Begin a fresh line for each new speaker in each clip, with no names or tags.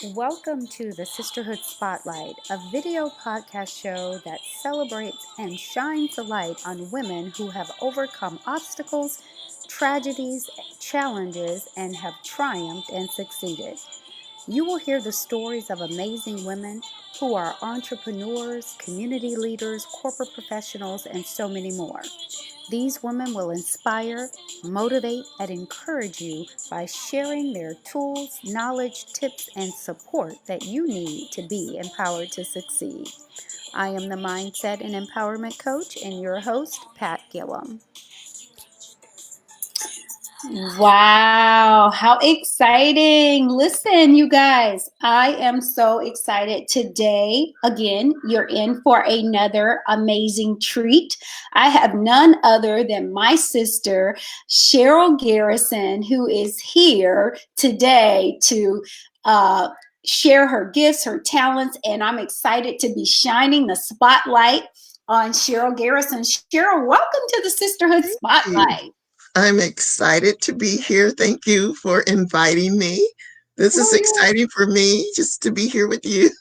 Welcome to the Sisterhood Spotlight, a video podcast show that celebrates and shines a light on women who have overcome obstacles, tragedies, challenges, and have triumphed and succeeded. You will hear the stories of amazing women who are entrepreneurs, community leaders, corporate professionals, and so many more. These women will inspire, motivate, and encourage you by sharing their tools, knowledge, tips, and support that you need to be empowered to succeed. I am the Mindset and Empowerment Coach and your host, Pat Gillum. Wow, how exciting. Listen, you guys, I am so excited today. Again, you're in for another amazing treat. I have none other than my sister, Cheryl Garrison, who is here today to share her gifts, her talents, and I'm excited to be shining the spotlight on Cheryl Garrison. Cheryl, welcome to the Sisterhood Spotlight.
I'm excited to be here. Thank you for inviting me. This is exciting for me just to be here with you.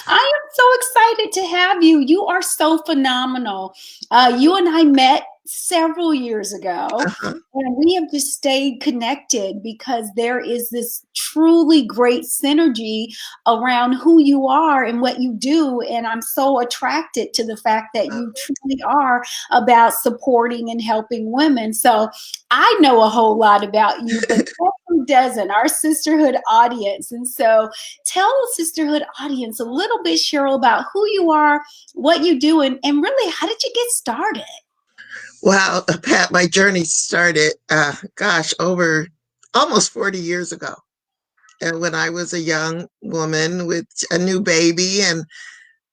I am so excited to have you. You are so phenomenal. You and I met several years ago, and we have just stayed connected because there is this truly great synergy around who you are and what you do. And I'm so attracted to the fact that you truly are about supporting and helping women. So I know a whole lot about you, but who doesn't? Our sisterhood audience. And so tell the sisterhood audience a little bit, Cheryl, about who you are, what you do, and really, how did you get started?
Wow, Pat, my journey started, over almost 40 years ago. And when I was a young woman with a new baby and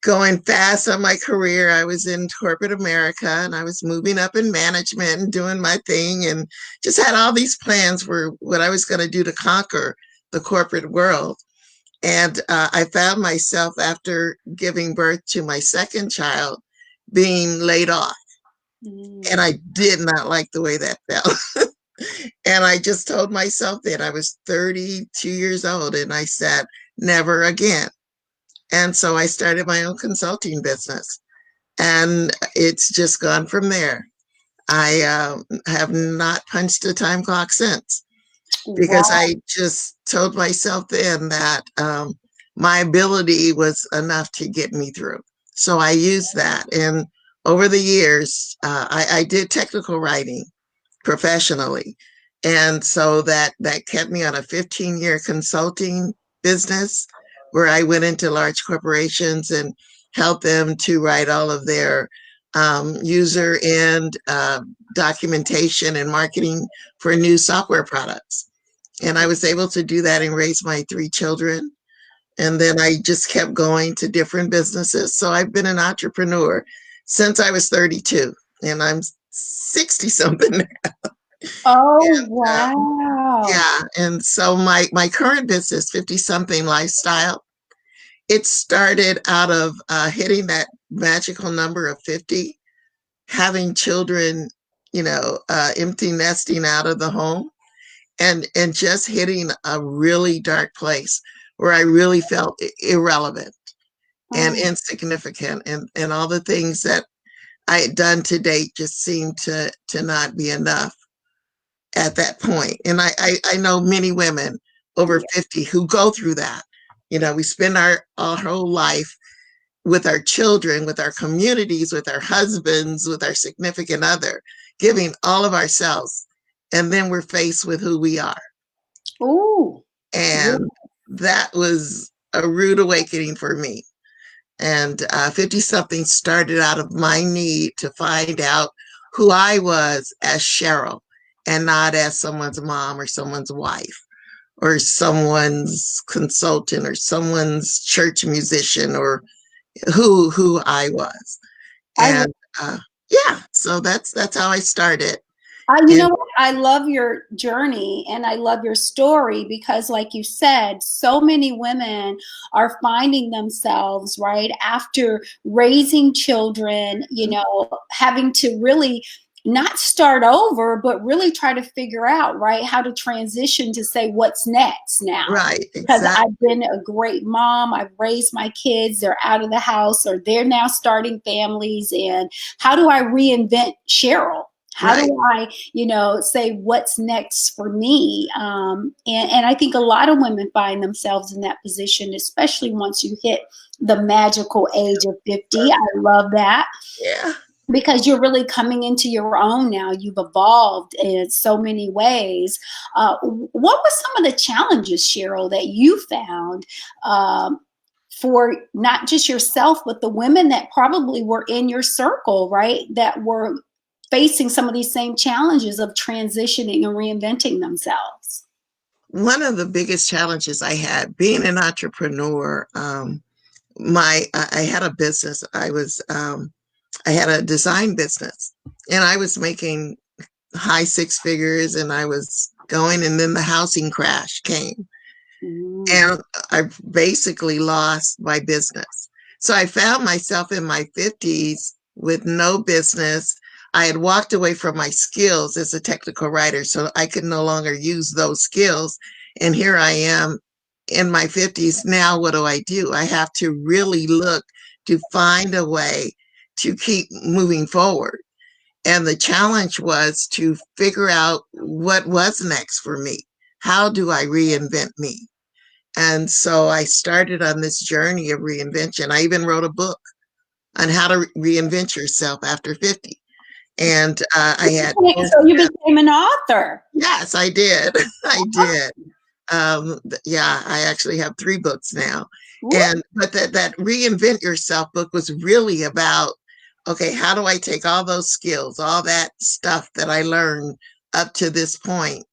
going fast on my career, I was in corporate America and I was moving up in management and doing my thing and just had all these plans for what I was going to do to conquer the corporate world. And I found myself after giving birth to my second child being laid off. And I did not like the way that felt. And I just told myself that I was 32 years old and I said, never again. And so I started my own consulting business and it's just gone from there. I have not punched a time clock since because I just told myself then that my ability was enough to get me through. So I used that. And over the years, I did technical writing professionally. And so that kept me on a 15-year consulting business where I went into large corporations and helped them to write all of their user end documentation and marketing for new software products. And I was able to do that and raise my 3 children. And then I just kept going to different businesses. So I've been an entrepreneur since I was 32 and I'm 60 something now.
Oh,
And,
wow.
yeah. And so my current business, 50 something lifestyle, it started out of hitting that magical number of 50, having children, empty nesting out of the home and just hitting a really dark place where I really felt irrelevant and insignificant and all the things that I had done to date just seemed to not be enough at that point. And I know many women over 50 who go through that. We spend our whole life with our children, with our communities, with our husbands, with our significant other, giving all of ourselves. And then we're faced with who we are.
Ooh.
And that was a rude awakening for me. And 50 something started out of my need to find out who I was as Cheryl and not as someone's mom or someone's wife or someone's consultant or someone's church musician or who I was. And so that's how I started.
You know what? I love your journey and I love your story because, like you said, so many women are finding themselves, right, after raising children, having to really not start over, but really try to figure out, right, how to transition to say what's next now.
Right,
Because
exactly.
I've been a great mom, I've raised my kids, they're out of the house or they're now starting families. And how do I reinvent Cheryl? How
Right.
do I, say what's next for me? And I think a lot of women find themselves in that position, especially once you hit the magical age of 50. I love that
Yeah.
because you're really coming into your own now. You've evolved in so many ways. What were some of the challenges, Cheryl, that you found for not just yourself, but the women that probably were in your circle, right? That were facing some of these same challenges of transitioning and reinventing themselves.
One of the biggest challenges I had being an entrepreneur, I had a business. I had a design business, and I was making high six figures, and I was going, and then the housing crash came,
Mm.
and I basically lost my business. So I found myself in my 50s with no business. I had walked away from my skills as a technical writer, so I could no longer use those skills. And here I am in my 50s. Now, what do? I have to really look to find a way to keep moving forward. And the challenge was to figure out what was next for me. How do I reinvent me? And so I started on this journey of reinvention. I even wrote a book on how to reinvent yourself after 50. And I had both.
So you became an author.
Yes, I did. I did. Yeah, I actually have 3 books now. And but that reinvent yourself book was really about, okay, how do I take all those skills, all that stuff that I learned up to this point,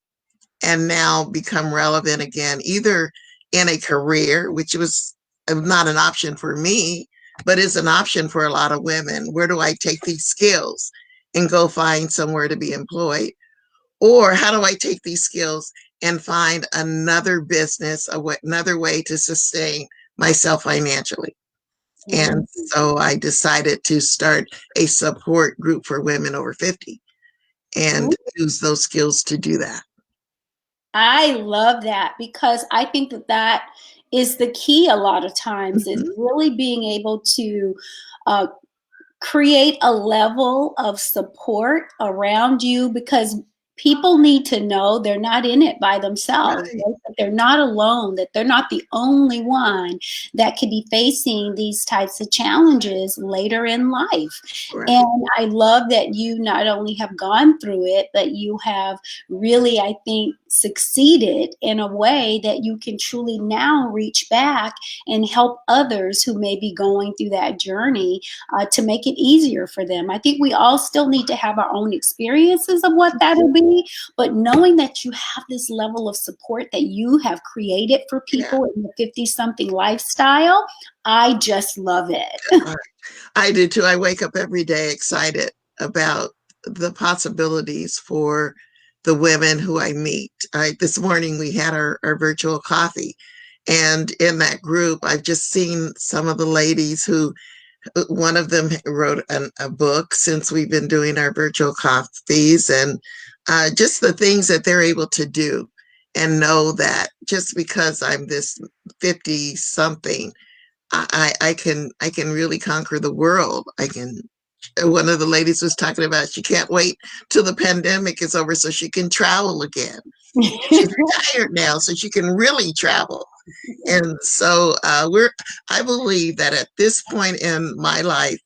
and now become relevant again, either in a career, which was not an option for me, but is an option for a lot of women. Where do I take these skills and go find somewhere to be employed? Or how do I take these skills and find another business, another way to sustain myself financially? And
Mm.
so I decided to start a support group for women over 50 and use those skills to do that.
I love that because I think that that is the key a lot of times is
Mhm.
really being able to uh, create a level of support around you because people need to know they're not in it by themselves,
Right,
right? That they're not alone, that they're not the only one that could be facing these types of challenges later in life.
right.
And I love that you not only have gone through it, but you have really, I think, succeeded in a way that you can truly now reach back and help others who may be going through that journey to make it easier for them. I think we all still need to have our own experiences of what that'll be, but knowing that you have this level of support that you have created for
Yeah,
people in the 50 something lifestyle, I just love it.
I I do too. I wake up every day excited about the possibilities for the women who I meet. This morning we had our virtual coffee, and in that group, I've just seen some of the ladies who one of them wrote a book since we've been doing our virtual coffees, and just the things that they're able to do, and know that just because I'm this 50 something, I can really conquer the world. I can. One of the ladies was talking about she can't wait till the pandemic is over so she can travel again. She's retired now, so she can really travel. And so I believe that at this point in my life,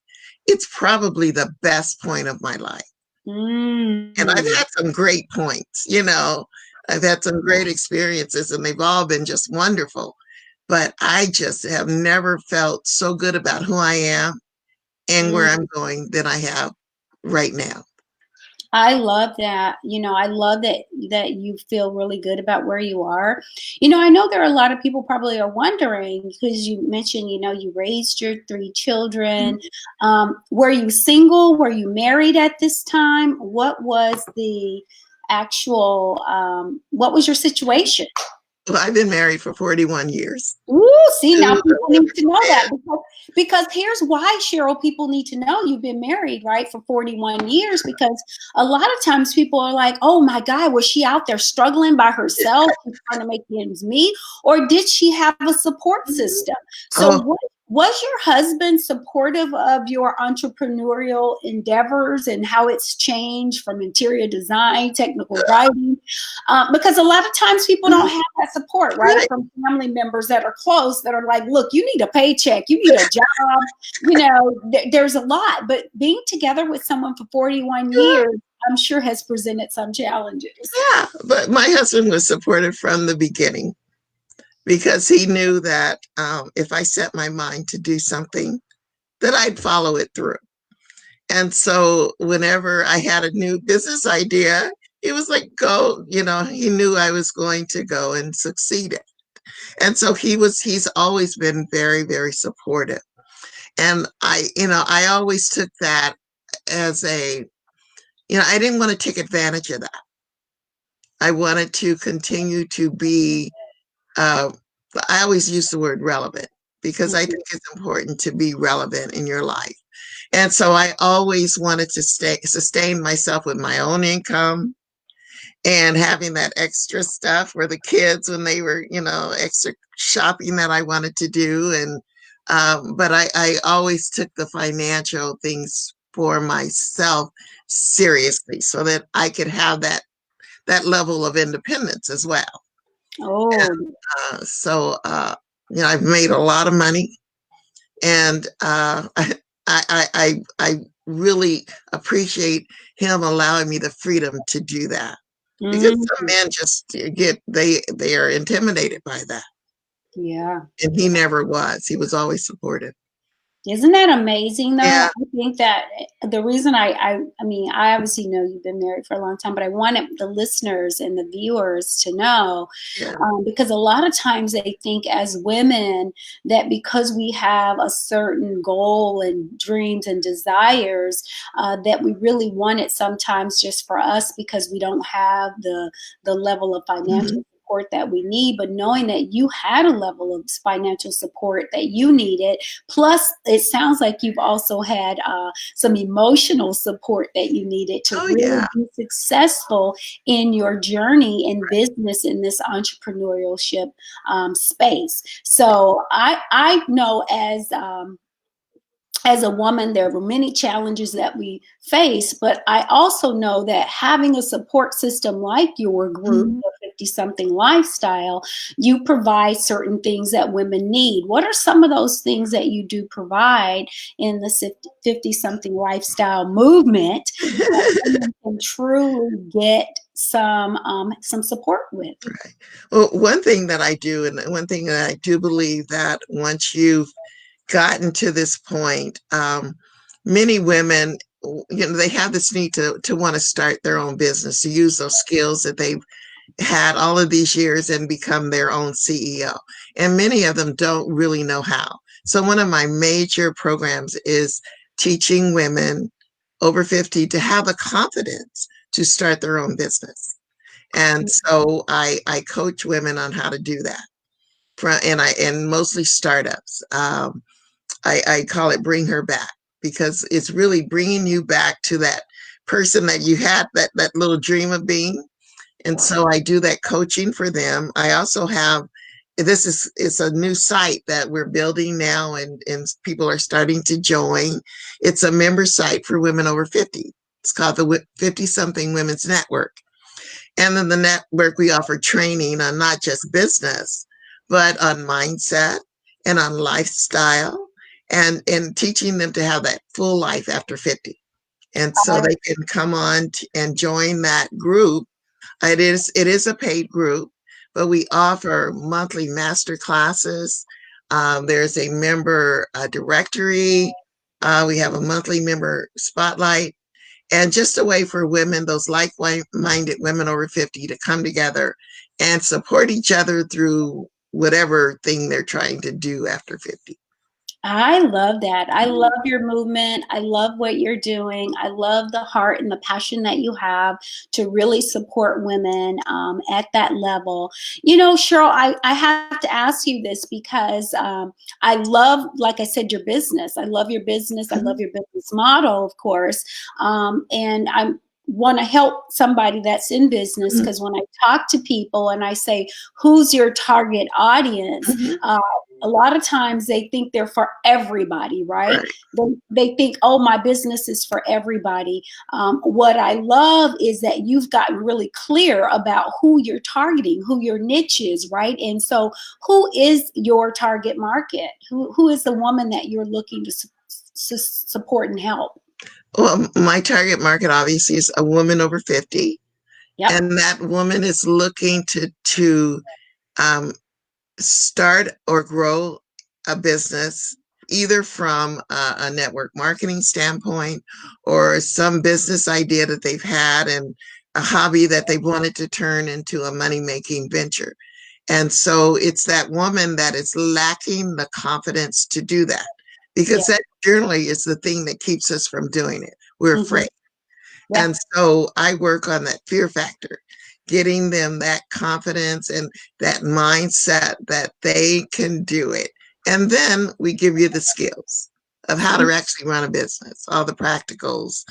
it's probably the best point of my life. And I've
Mm.
had some great points, you know, I've had some great experiences and they've all been just wonderful. But I just have never felt so good about who I am and where
Mm.
I'm going than I have right now.
I love that. I love that you feel really good about where you are. I know there are a lot of people probably are wondering because you mentioned, you raised your 3 children. Were you single? Were you married at this time? What was the actual what was your situation?
Well, I've been married for 41 years.
Ooh, see, now
To,
people need to know that because here's why, Cheryl, people need to know you've been married, right, for 41 years, because a lot of times people are like, oh my God, was she out there struggling by herself, trying to make ends meet, or did she have a support system? So
oh,
what was your husband supportive of your entrepreneurial endeavors and how it's changed from interior design, technical writing? Because a lot of times people don't have that support, right?
right.
From family members that are close that are like, look, you need a paycheck, you need a job, there's a lot. But being together with someone for 41 years, I'm sure has presented some challenges.
Yeah, but my husband was supportive from the beginning because he knew that if I set my mind to do something, that I'd follow it through. And so whenever I had a new business idea, he was like, go, he knew I was going to go and succeed. And so he's always been very, very supportive. And I always took that as I didn't want to take advantage of that. I wanted to continue to be, uh, I always use the word relevant because I think it's important to be relevant in your life. And so I always wanted to sustain myself with my own income and having that extra stuff for the kids when they were, extra shopping that I wanted to do. And, but I always took the financial things for myself seriously so that I could have that level of independence as well.
Oh,
So I've made a lot of money, and I really appreciate him allowing me the freedom to do that because some men just they are intimidated by that,
yeah.
and he never was. He was always supportive.
Isn't that amazing though?
Yeah,
I think that the reason I mean, I obviously know you've been married for a long time, but I wanted the listeners and the viewers to know,
yeah,
because a lot of times they think as women that because we have a certain goal and dreams and desires, that we really want it sometimes just for us because we don't have the level of
mhm.
financial support that we need. But knowing that you had a level of financial support that you needed, plus it sounds like you've also had some emotional support that you needed to
Oh
really
yeah,
be successful in your journey in business in this entrepreneurship space. So I know as a woman, there were many challenges that we face, but I also know that having a support system like your group,
mhm.
the 50 something lifestyle, you provide certain things that women need. What are some of those things that you do provide in the 50 something lifestyle movement that women can truly get some support with?
Well, one thing that I do, and one thing that I do believe that once you've gotten to this point, many women, they have this need to want to start their own business, to use those skills that they've had all of these years and become their own CEO. And many of them don't really know how. So one of my major programs is teaching women over 50 to have the confidence to start their own business. And so I coach women on how to do that. And mostly startups. I call it bring her back because it's really bringing you back to that person that you had that little dream of being. And so I do that coaching for them. I also have it's a new site that we're building now, and people are starting to join. It's a member site for women over 50. It's called the 50 something Women's Network. And in the network, we offer training on not just business, but on mindset and on lifestyle and teaching them to have that full life after 50. And so they can come on and join that group. It is a paid group, but we offer monthly master classes. There's a member directory. We have a monthly member spotlight, and just a way for women, those like-minded women over 50, to come together and support each other through whatever thing they're trying to do after 50.
I love that. I love your movement. I love what you're doing. I love the heart and the passion that you have to really support women at that level. You know, Cheryl, I have to ask you this because I love, like I said, your business. I love your business. I love your business model, of course. And I'm want to help somebody that's in business
Mhm.
because when I talk to people and I say, who's your target audience?
Mhm.
A lot of times they think they're for everybody, right?
Right.
They think, oh, my business is for everybody. What I love is that you've gotten really clear about who you're targeting, who your niche is, right? And so, who is your target market? Who is the woman that you're looking to support and help?
Well, my target market obviously is a woman over 50,
Yep.
and that woman is looking to um, start or grow a business either from a network marketing standpoint or some business idea that they've had and a hobby that they wanted to turn into a money making venture. And so it's that woman that is lacking the confidence to do that
Yeah.
because that generally is the thing that keeps us from doing it. We're
Hmm.
afraid.
Yeah.
And so I work on that fear factor, getting them that confidence and that mindset that they can do it. And then we give you the skills of how to actually run a business, all the practicals,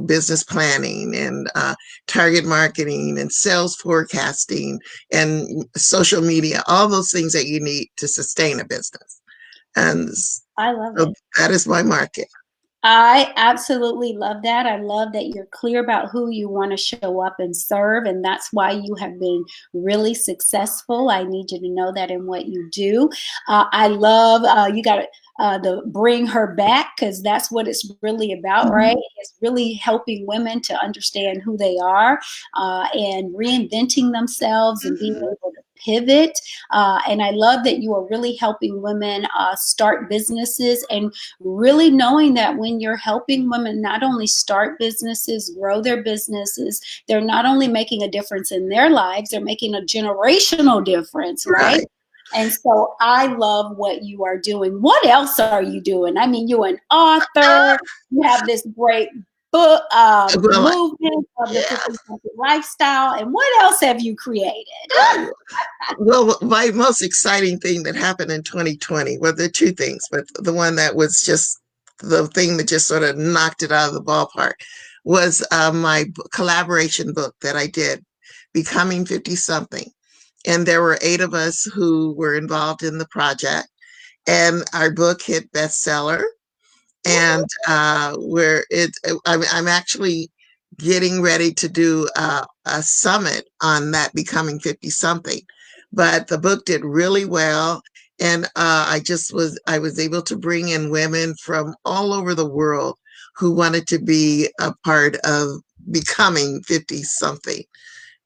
business planning and target marketing and sales forecasting and social media, all those things that you need to sustain a business. And
I love
so
it.
that is my market.
I absolutely love that. I love that you're clear about who you want to show up and serve, and that's why you have been really successful. I need you to know that in what you do. I love you got the bring her back because that's what it's really about, right?
Mhm.
It's really helping women to understand who they are and reinventing themselves and being
Mhm.
able to pivot. And I love that you are really helping women start businesses and really knowing that when you're helping women not only start businesses, grow their businesses, they're not only making a difference in their lives, they're making a generational difference, right?
Right.
And so I love what you are doing. What else are you doing? I mean, you're an author, you have this great book
Well,
movement of the
yeah.
50 something lifestyle. And what else have you created?
Well, my most exciting thing that happened in 2020, well, there are two things, but the one that was just the thing that just sort of knocked it out of the ballpark was my collaboration book that I did, Becoming 50 Something. And there were 8 of us who were involved in the project, and our book hit bestseller and where I'm actually getting ready to do a summit on that becoming 50 something, but the book did really well. And I was able to bring in women from all over the world who wanted to be a part of becoming 50 something.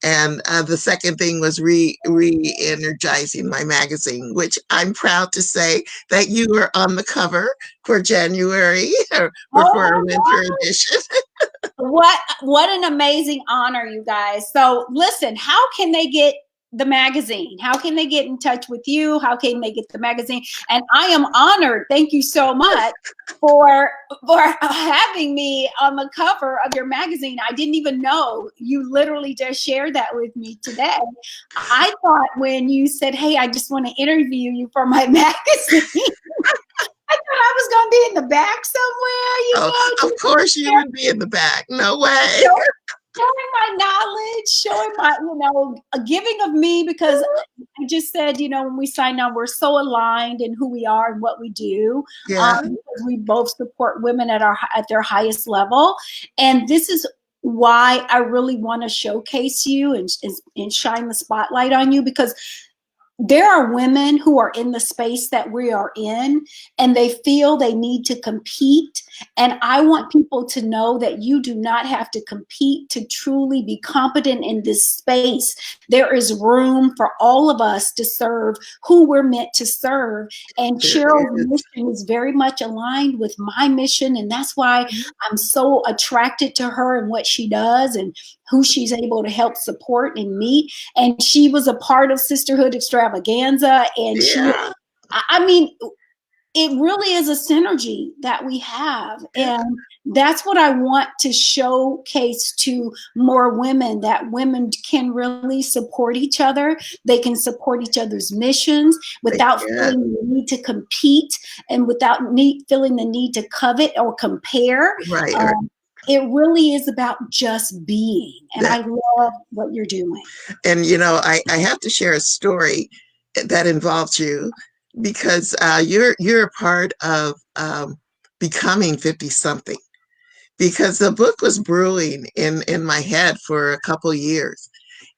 And the second thing was re-energizing my magazine, which I'm proud to say that you were on the cover for January or
Oh
for our
my
winter
God.
edition.
What an amazing honor, you guys. So listen, how can they get the magazine? How can they get in touch with you? How can they get the magazine? And I am honored. Thank you so much for having me on the cover of your magazine. I didn't even know. You literally just shared that with me today. I thought when you said, "Hey, I just want to interview you for my magazine," I thought I was going to be in the back somewhere,
Oh, of course you would be in the back. No way.
showing, showing my knowledge, showing my, a giving of me because I just said, when we signed on, we're so aligned in who we are and what we do.
Yeah.
Because we both support women at their highest level, and this is why I really want to showcase you and shine the spotlight on you because there are women who are in the space that we are in and they feel they need to compete. And I want people to know that you do not have to compete to truly be competent in this space. There is room for all of us to serve who we're meant to serve. And
There
Cheryl's
is.
mission is very much aligned with my mission. And that's why I'm so attracted to her and what she does and who she's able to help support and meet. And she was a part of Sisterhood Extravaganza. And
Yeah.
I mean, it really is a synergy that we have. And that's what I want to showcase to more women, that women can really support each other. They can support each other's missions without
Yeah,
feeling the need to compete and without feeling the need to covet or compare.
right.
It really is about just being. And
That,
I love what you're doing.
and I have to share a story that involves you because you're a part of becoming 50 something. Because the book was brewing in my head for a couple years.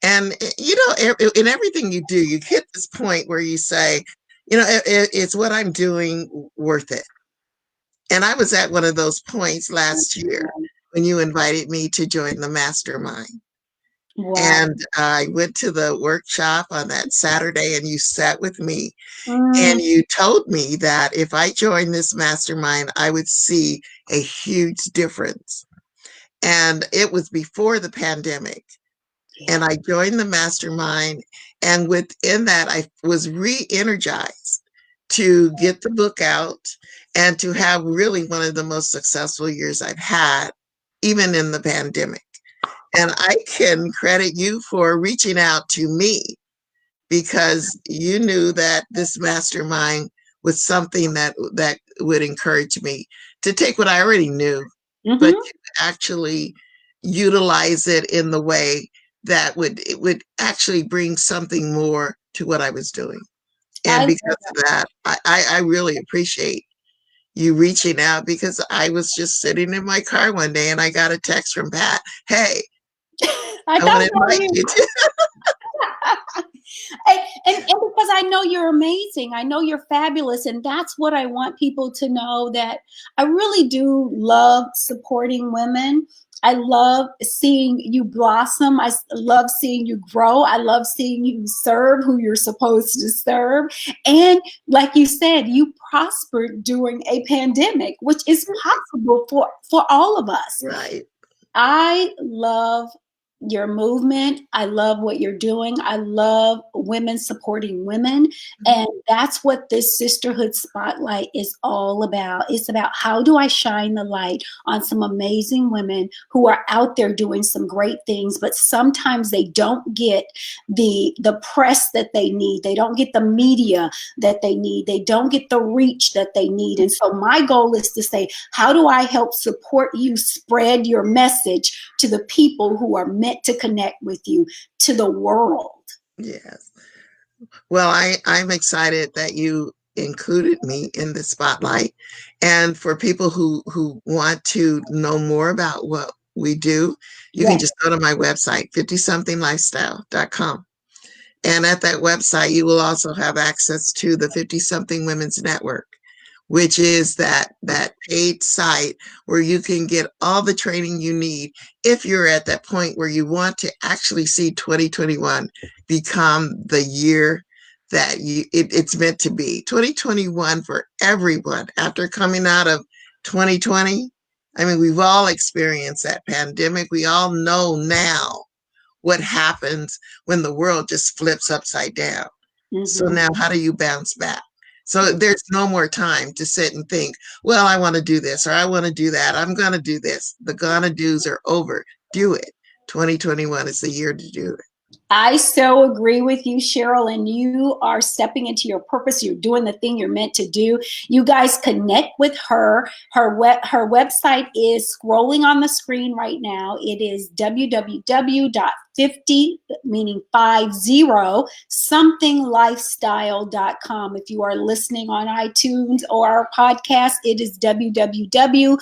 And in everything you do, you hit this point where you say, it's what I'm doing worth it. And I was at one of those points last year when you invited me to join the mastermind.
Wow.
And I went to the workshop on that Saturday, and you sat with me
Mm,
and you told me that if I joined this mastermind, I would see a huge difference. And it was before the pandemic. And
yeah.
I joined the mastermind. And within that, I was re energized to get the book out and to have really one of the most successful years I've had, even in the pandemic. And I can credit you for reaching out to me because you knew that this mastermind was something that would encourage me to take what I already knew, but
Hmm.
to actually utilize it in the way that it would actually bring something more to what I was doing. And
I
because of that, I really appreciate you reaching out because I was just sitting in my car one day and I got a text from Pat. Hey,
I
I want
don't
to
know
invite
you.
you to.
And because I know you're amazing, I know you're fabulous, and that's what I want people to know, that I really do love supporting women. I love seeing you blossom. Love seeing you grow. I love seeing you serve who you're supposed to serve. And like you said, you prospered during a pandemic, which is possible for all of us.
Right.
I love your movement. I love what you're doing. I love women supporting women. And that's what this Sisterhood Spotlight is all about. It's about, how do I shine the light on some amazing women who are out there doing some great things, but sometimes they don't get the press that they need. They don't get the media that they need. They don't get the reach that they need. And so my goal is to say, how do I help support you spread your message to the people who are meant to connect with you, to the world?
Yes. Well, I'm excited that you included me in the spotlight. And for people who want to know more about what we do, you can
Yes.
just go to my website, 50somethinglifestyle.com. And at that website, you will also have access to the 50 something women's network, which is that paid site where you can get all the training you need if you're at that point where you want to actually see 2021 become the year that it's meant to be. 2021 for everyone after coming out of 2020. I mean, we've all experienced that pandemic. We all know now what happens when the world just flips upside down. So
Mm-hmm.
now how do you bounce back? So there's no more time to sit and think, well, I want to do this or I want to do that. I'm going to do this. The gonna do's are over. Do it. 2021 is the year to do it.
I so agree with you, Cheryl, and you are stepping into your purpose. You're doing the thing you're meant to do. You guys connect with her. Her website is scrolling on the screen right now. It is www.50, meaning 50, somethinglifestyle.com. If you are listening on iTunes or our podcast, it is www.50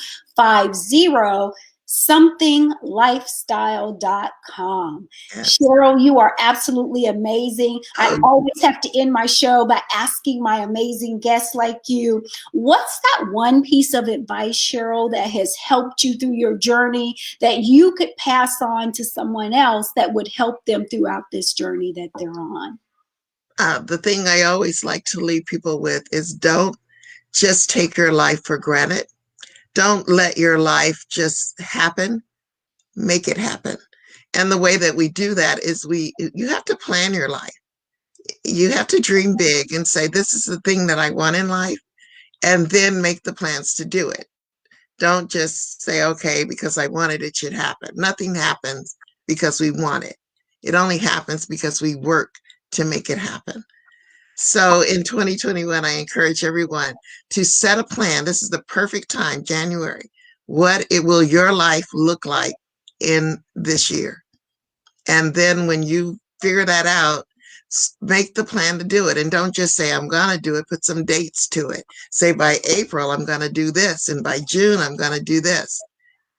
somethinglifestyle.com.
Yes.
Cheryl, you are absolutely amazing. I
Oh,
always have to end my show by asking my amazing guests like you, what's that one piece of advice, Cheryl, that has helped you through your journey that you could pass on to someone else that would help them throughout this journey that they're on?
the thing I always like to leave people with is don't just take your life for granted. Don't let your life just happen. Make it happen. And the way that we do that is you have to plan your life. You have to dream big and say, this is the thing that I want in life. and then make the plans to do it. Don't just say, okay, because I want it, it should happen. Nothing happens because we want it. It only happens because we work to make it happen. So in 2021, I encourage everyone to set a plan. This is the perfect time, January. What it will your life look like in this year? And then when you figure that out, make the plan to do it. And don't just say, I'm going to do it, put some dates to it. Say by April, I'm going to do this. And by June, I'm going to do this.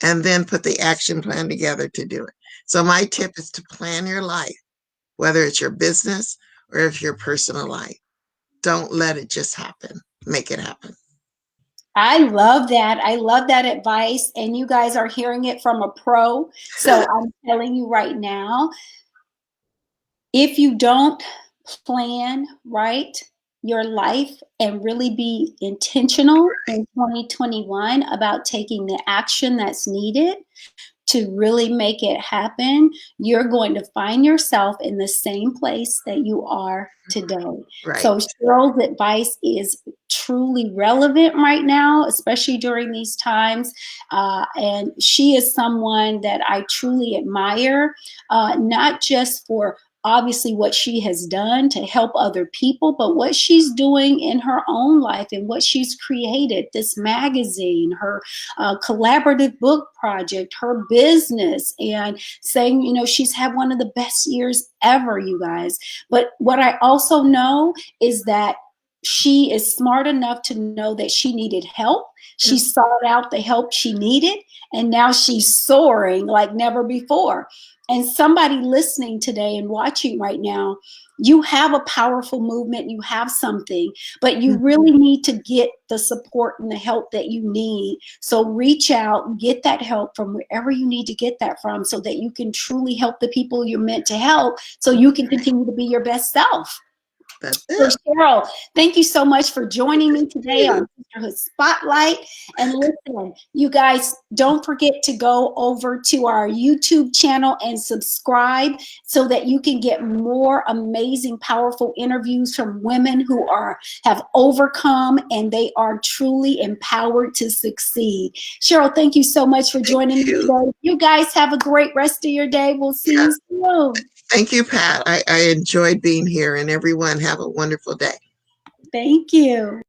And then put the action plan together to do it. So my tip is to plan your life, whether it's your business or if your personal life. Don't let it just happen. Make it happen.
I love that. I love that advice. And you guys are hearing it from a pro. So I'm telling you right now, if you don't plan right your life and really be intentional in 2021 about taking the action that's needed to really make it happen, you're going to find yourself in the same place that you are today.
Right.
So Cheryl's advice is truly relevant right now, especially during these times. And she is someone that I truly admire, not just for obviously what she has done to help other people, but what she's doing in her own life and what she's created, this magazine, her collaborative book project, her business, and saying, you know, she's had one of the best years ever, you guys. But what I also know is that she is smart enough to know that she needed help. She sought out the help she needed, and now she's soaring like never before. And somebody listening today and watching right now, you have a powerful movement, you have something, but you really need to get the support and the help that you need. So reach out, get that help from wherever you need to get that from so that you can truly help the people you're meant to help so you can continue to be your best self.
That's
So
it.
Cheryl, thank you so much for joining me today
You.
on Sisterhood Spotlight. And listen, you guys, don't forget to go over to our YouTube channel and subscribe so that you can get more amazing, powerful interviews from women who have overcome and they are truly empowered to succeed. Cheryl, thank you so much for joining me
You.
today. You guys have a great rest of your day. We'll see
Yeah.
you soon.
Thank you, Pat. I enjoyed being here, and everyone have a wonderful day.
Thank you.